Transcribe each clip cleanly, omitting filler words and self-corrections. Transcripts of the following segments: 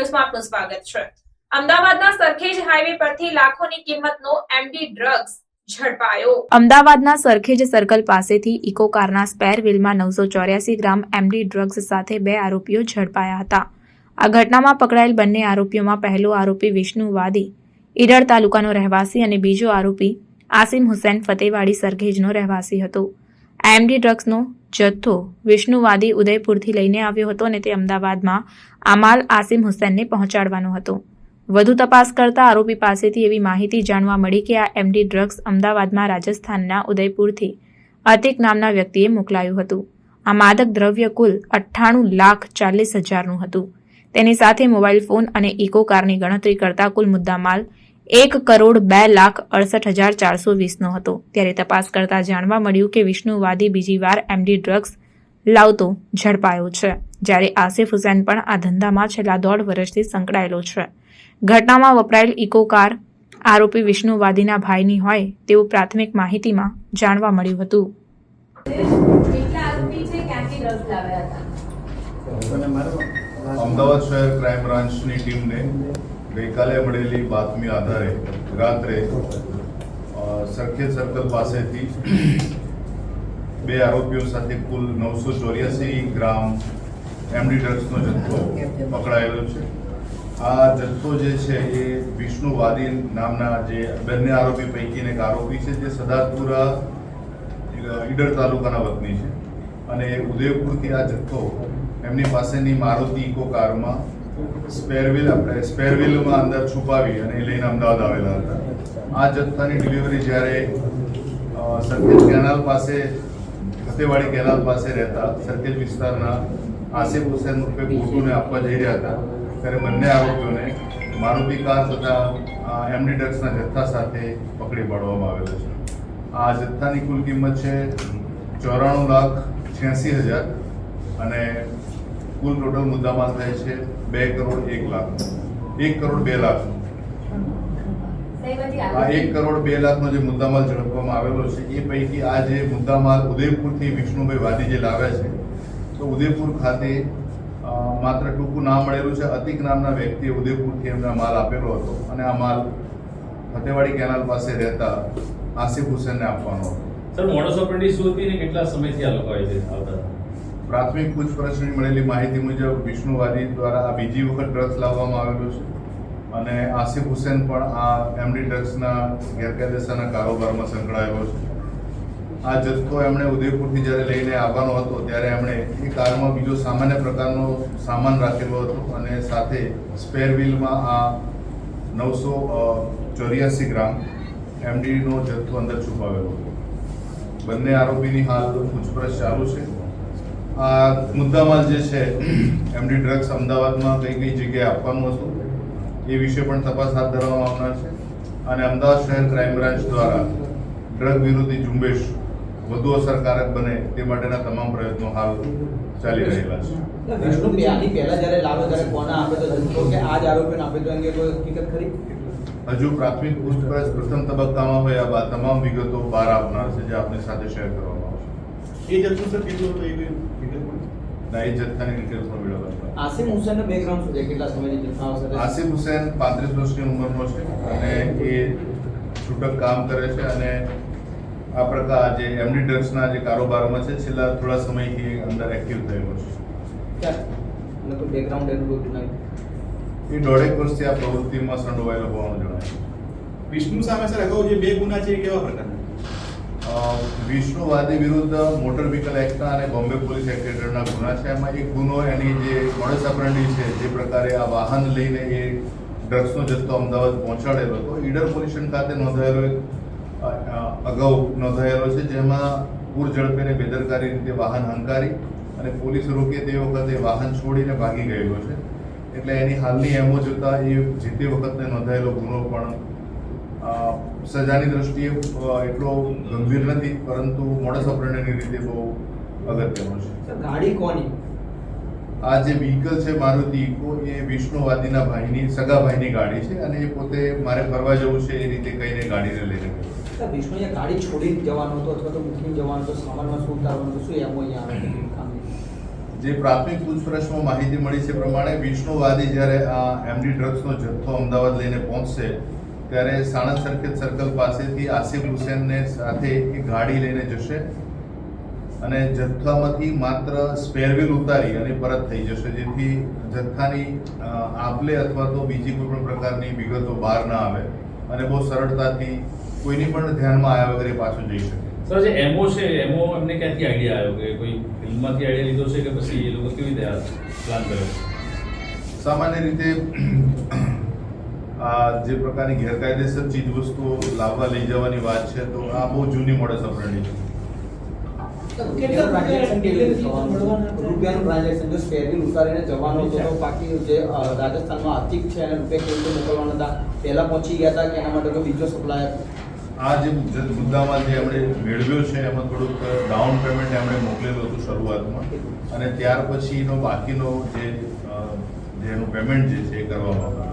ન્યૂઝમાં આપનું સ્વાગત છે। અમદાવાદના સરખેજ હાઈવે પરથી લાખોની કિંમતનો એમડી ડ્રગ્સ ઝડપાયો। અમદાવાદના સરખેજ સર્કલ પાસેથી ઇકો કારના સ્પેર વ્હીલમાં 984 ગ્રામ એમડી ડ્રગ્સ સાથે 2 આરોપીઓ ઝડપાયા હતા। આ ઘટનામાં પકડાયેલ બંને આરોપીઓમાં પહેલો આરોપી વિષ્ણુ વાદી ઈડર તાલુકાનો રહેવાસી અને બીજો આરોપી આસિમ હુસૈન ફતેવાડી સરખેજનો રહેવાસી હતો। આ એમડી ડ્રગ્સનો જથ્થો વિષ્ણુવાદી ઉદયપુરથી લઈને આવ્યો હતો અને તે અમદાવાદમાં આમાલ આસિમ હુસૈનને પહોંચાડવાનો હતો। વધુ તપાસ કરતા આરોપી પાસેથી એવી માહિતી જાણવા મળી કે આ એમડી ડ્રગ્સ અમદાવાદમાં રાજસ્થાનના ઉદયપુરથી અતિક નામના વ્યક્તિએ મોકલાયું હતું। આ માદક દ્રવ્ય કુલ 98,40,000નું હતું। તેની સાથે મોબાઈલ ફોન અને ઇકો કારની ગણતરી કરતા કુલ મુદ્દામાલ 1,02,68,420નો હતો। ત્યારે તપાસ કરતા જાણવા મળ્યું કે વિષ્ણુવાદી બીજી વાર એમડી ડ્રગ્સ લાવતો ઝડપાયો છે, જ્યારે આસિફ હુસૈન પણ આ ધંધામાં છેલ્લા 1.5 વર્ષથી સંકળાયેલો છે। ઘટનામાં વપરાયેલ ઇકો કાર આરોપી વિષ્ણુવાદીના ભાઈની હોય તેવું પ્રાથમિક માહિતીમાં જાણવા મળ્યું હતું। અમદાવાદ શહેર ક્રાઇમ બ્રાન્ચની ટીમને ગઈકાલે મળેલી બાતમી આધારે રાત્રે સરખેજ સર્કલ પાસેથી 2 આરોપીઓ સાથે કુલ 984 ગ્રામ એમડી ડ્રગ્સનો જથ્થો પકડાયેલો છે। આ જથ્થો જે છે એ વિષ્ણુવાદી નામના જે બંને આરોપી પૈકીને એક આરોપી છે, જે સદાતપુરા ઈડર તાલુકાના વતની છે અને ઉદયપુરથી આ જથ્થો એમની પાસેની મારુતિ ઇકો કારમાં સ્પેર વ્હીલમાં અંદર છુપાવી અને લઈને અમદાવાદ આવેલા હતા। આ જથ્થાની ડિલિવરી જ્યારે સરખેજ કેનાલ પાસે ફતેવાડી કેનાલ પાસે રહેતા સરખેજ વિસ્તારના આસિફ હુસૈન રૂપે ગોટુને આપવા જઈ રહ્યા હતા, ત્યારે બંને આરોપીઓને મારુતિ કાર તથા એમડી ડ્રગ્સના જથ્થા સાથે પકડી પાડવામાં આવેલો છે। આ જથ્થાની કુલ કિંમત છે 94,86,000 અને કુલ ટોટલ મુદ્દામાલ થાય છે 2 કરોડ 1 લાખ 1 કરોડ 2 લાખ। આ 1 કરોડ 2 લાખનો જે મુદ્દામાલ ઝડપવામાં આવેલો છે એ પૈકી આ જે મુદ્દામાલ ઉદયપુરથી વિષ્ણુભાઈ વાદી જે લાવ્યા છે, તો ઉદયપુર ખાતે માત્ર ટૂંકું નામ મળેલું છે, અતિક નામના વ્યક્તિએ ઉદયપુરથી એમને માલ આપેલો હતો અને આ માલ ફતેવાડી કેનાલ પાસે રહેતા આસિફ હુસૈનને આપવાનો હતો। સર, મોડસ ઓપરેન્ડી શું હતી ને કેટલા સમયથી આ લોકો આવતા? પ્રાથમિક પૂછપરછની મળેલી માહિતી મુજબ વિષ્ણુવાદી દ્વારા આ બીજી વખત ડ્રગ્સ લાવવામાં આવેલું છે અને આસિફ હુસૈન પણ આ એમડી ડ્રગ્સના ગેરકાયદેસરના કારોબારમાં સંકળાયેલો છે। આ જથ્થો એમણે ઉદયપુરથી જ્યારે લઈને આવવાનો હતો ત્યારે એમણે એ કારમાં બીજો સામાન્ય પ્રકારનો સામાન રાખેલો હતો અને સાથે સ્પેર વ્હીલમાં આ 984 ગ્રામ એમડીનો જથ્થો અંદર છુપાવેલો હતો। બંને આરોપીની હાલ પૂછપરછ ચાલુ છે। આ મુદ્દામાલ જે છે એમડી ડ્રગ્સ અમદાવાદમાં કઈ જગ્યાએ આપવાનું હતું એ વિશે પણ તપાસ હાથ ધરવામાં આવનાર છે અને અમદાવાદ શહેર ક્રાઇમ બ્રાન્ચ દ્વારા ડ્રગ વિરોધી ઝુંબેશ વધુ અસરકારક બને તે માટેના તમામ પ્રયત્નો હાલ ચાલી રહેલા છે। વિષ્ણુ આની પહેલા જ્યારે લાવ્યો ત્યારે કોને આપ્યો તો જથ્થો કે આ જ આરોપીને આપ્યો તો અંગે કોઈ હકીકત ખરી? હજુ પ્રાથમિક પૂછપરછ પ્રથમ તબક્કામાં હોય આ તમામ વિગતો બહાર આવનાર છે, જે આપની સાથે શેર કરવામાં આવશે। એ જથ્થો સર કેટલો હતો એ ના, એ જથ્થાની ડિટેલ્સ પણ મેળવવા। આસિમ હુસૈનનો બેકગ્રાઉન્ડ શું છે? કેટલા સમયથી જથ્થા સાથે? આસિફ હુસૈન 35 વર્ષની ઉંમરનો છે અને એ છૂટક કામ કરે છે અને આ પ્રકાર જે એમડી ડ્રગ્સના જે કારોબારમાં છે છેલ્લા થોડા સમયથી અંદર એક્ટિવ થયેલો છે। ક્યાં કોઈ બેકગ્રાઉન્ડ એનું નહીં? એ 1.5 વર્ષથી આ પ્રવૃત્તિમાં સંડોવાયેલો હોવાનું જણાય છે। વિષ્ણુ સામે સર અગાઉ જે 2 ગુના છે એ કેવા પ્રકારના? વિષ્ણુવાદી વિરુદ્ધ મોટર વ્હીકલ એક્ટના અને બોમ્બે પોલીસ એક્ટ હેઠળના ગુના છે। એમાં એક ગુનો એની જે મોડસ ઓપરેન્ડી છે, જે પ્રકારે આ વાહન લઈને એ ડ્રગ્સનો જથ્થો અમદાવાદ પહોંચાડેલો હતો, ઈડર પોલીસ સ્ટેશન ખાતે અગાઉ નોંધાયેલો છે, જેમાં પૂર ઝડપે અને બેદરકારી રીતે વાહન હંકારી અને પોલીસ રોકે તે વખતે વાહન છોડીને ભાગી ગયેલો છે। એટલે એની હાલની એમો જોતા એ જે તે વખતે નોંધાયેલો ગુનો પણ સજાની દ્રષ્ટિએ એટલો ગંભીર નથી, પરંતુ મોડસ ઓપરેન્ડીની રીતે બહુ અગત્યનો છે। ગાડી કોની? આ જે વ્હીકલ છે મારુતિ ઇકો, એ વિષ્ણુવાદીના સગા ભાઈની ગાડી છે અને એ પોતે મારે ફરવા જવું છે એ રીતે કહીને ગાડીને લઈને ગયો। વિષ્ણુ ગાડી છોડીને જવાનો હતો અથવા તો મૂકીને જવાનો હતો, સામાનમાં શું ઉતારવાનું હતું, શું એમો અહીંયા આવે? જે પ્રાથમિક પૂછપરછમાં માહિતી મળી છે પ્રમાણે વિષ્ણુવાદી જ્યારે આ એમડી ડ્રગ્સનો જથ્થો અમદાવાદ લઈને પહોંચશે ત્યારે સાણંદ સરખેજ સર્કલ પાસેથી આસિફ હુસેનને સાથે એક ગાડી લઈને જશે અને જથ્થામાંથી માત્ર સ્પેર વ્હીલ ઉતારી અને પરત થઈ જશે, જેથી જથ્થાની આપલે અથવા તો બીજી કોઈ પણ પ્રકારની વિગતો બહાર ના આવે અને બહુ સરળતાથી કોઈની પણ ધ્યાનમાં આવ્યા વગર એ પાછો જઈ શકે. સર, જે એમઓ છે, એમઓ એમને ક્યાંથી આઈડિયા આવ્યો કે કોઈ ફિલ્મમાંથી આઈડિયા લીધો છે કે પછી એ લોકો કેવી રીતે પ્લાન કર્યો? સામાન્ય રીતે આ જે પ્રકારની ગેરકાયદેસર ચીજ વસ્તુઓ લાવવા લઈ જવાની વાત છે તો આ બહુ જૂની મોડસ ઓપરેન્ડી છે. ટ્રાન્ઝેક્શન કેવી રીતે થવાનું? રૂપિયાનું ટ્રાન્ઝેક્શન જો સ્પેર વ્હીલ ઉતારીને જવાનો હતો તો બાકી જે રાજસ્થાનમાં આર્થિક છે અને રૂપિયા કેવી રીતે મોકલવાના હતા પહેલા પહોંચી ગયા હતા કે એના માટે કોઈ બીજો સપ્લાયર? આ જે મુદ્દામાં જે એમણે મેળવ્યો છે એમાં થોડુંક ડાઉન પેમેન્ટ એમણે મોકલેલું હતું શરૂઆતમાં અને ત્યાર પછીનો બાકીનો જે એનું પેમેન્ટ જે છે એ કરવામાં આવ્યું.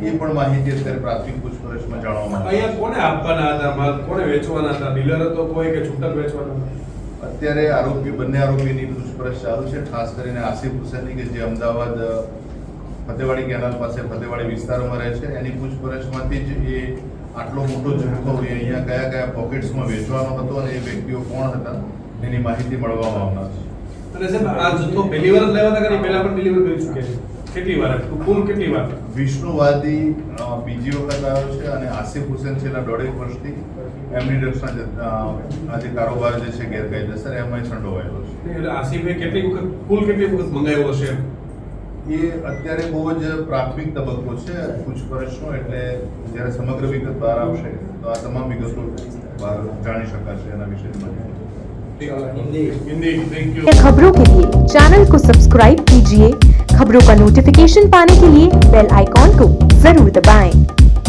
એ પણ માહિતી અત્યારે પ્રાથમિક પૂછપરછમાં જાણવામાં આવી. અહીંયા કોને આપવાના હતા માલ, કોને વેચવાના હતા? ડીલર હતો કોઈ કે છૂટક વેચવાના હતા? અત્યારે બંને આરોપીની પૂછપરછ ચાલુ છે, ખાસ કરીને આસિફ હુસેનની કે જે અમદાવાદ ફતેવાડી કેનાલ પાસે ફતેવાડી વિસ્તારમાં રહે છે. એની પૂછપરછમાંથી જ એ આટલો મોટો જથ્થો અહીંયા કયા કયા પોકેટ્સમાં વેચવાનો હતો અને એ વ્યક્તિઓ કોણ હતા એની માહિતી મળવામાં આવનાર છે. અને સાહેબ આ જથ્થો પહેલી વાર જ લેવાતા કે પહેલા પણ ડિલિવર કરી ચૂક્યા છે? કેટલી વાર, કુલ કેટલી વાર? વિષ્ણુવાદી બીજી વખત આવ્યો છે અને આસિફ હુસેન છેલ્લા 1.5 વર્ષથી એમની ડ્રગ્સના આ જે કારોબાર જે છે ગેરકાયદેસર એમાં સંડોવાયેલો છે. એટલે આસિફે કુલ કેટલી વખત મંગાવ્યો હશે? એ અત્યારે બહુ જ પ્રાથમિક તબક્કો છે પૂછપરછનો, એટલે જ્યારે સમગ્ર વિગત બહાર આવશે તો આ તમામ વિગતો બહાર જાણી શકાશે એના વિશેની માહિતી. Hindi thank you. खबरों के लिए चैनल को सब्सक्राइब कीजिए, खबरों का नोटिफिकेशन पाने के लिए बेल आइकॉन को जरूर दबाएं।